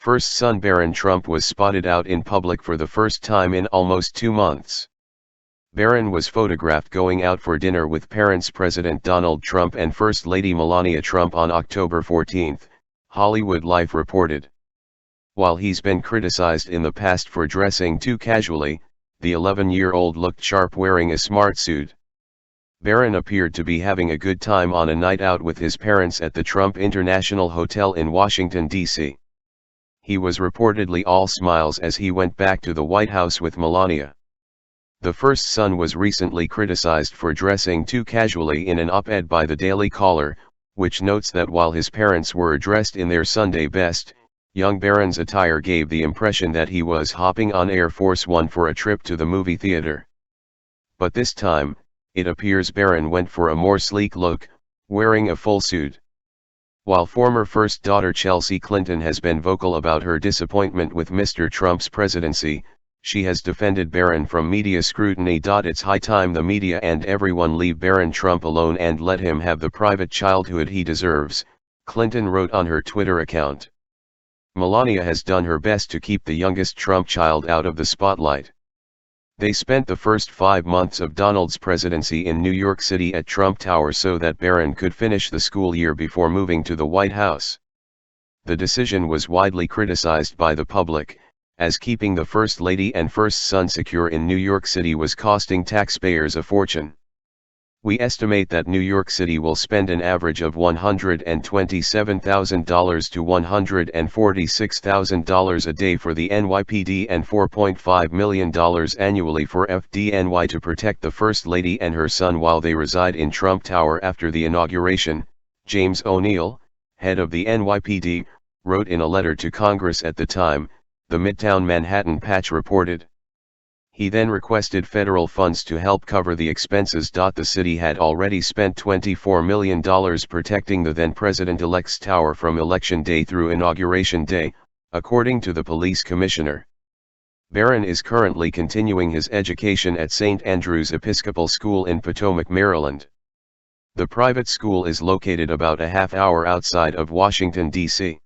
First son Barron Trump was spotted out in public for the first time in almost 2 months. Barron was photographed going out for dinner with parents President Donald Trump and First Lady Melania Trump on October 14, Hollywood Life reported. While he's been criticized in the past for dressing too casually, the 11-year-old looked sharp wearing a smart suit. Barron appeared to be having a good time on a night out with his parents at the Trump International Hotel in Washington, D.C. He was reportedly all smiles as he went back to the White House with Melania. The first son was recently criticized for dressing too casually in an op-ed by the Daily Caller, which notes that while his parents were dressed in their Sunday best, young Barron's attire gave the impression that he was hopping on Air Force One for a trip to the movie theater. But this time, it appears Barron went for a more sleek look, wearing a full suit. While former first daughter Chelsea Clinton has been vocal about her disappointment with Mr. Trump's presidency, she has defended Barron from media scrutiny. It's high time the media and everyone leave Barron Trump alone and let him have the private childhood he deserves, Clinton wrote on her Twitter account. Melania has done her best to keep the youngest Trump child out of the spotlight. They spent the first 5 months of Donald's presidency in New York City at Trump Tower so that Barron could finish the school year before moving to the White House. The decision was widely criticized by the public, as keeping the First Lady and first son secure in New York City was costing taxpayers a fortune. We estimate that New York City will spend an average of $127,000 to $146,000 a day for the NYPD and $4.5 million annually for FDNY to protect the First Lady and her son while they reside in Trump Tower after the inauguration, James O'Neill, head of the NYPD, wrote in a letter to Congress at the time, the Midtown Manhattan Patch reported. He then requested federal funds to help cover the expenses. The city had already spent $24 million protecting the then president-elect's tower from Election Day through Inauguration Day, according to the police commissioner. Barron is currently continuing his education at St. Andrew's Episcopal School in Potomac, Maryland. The private school is located about a half hour outside of Washington, D.C.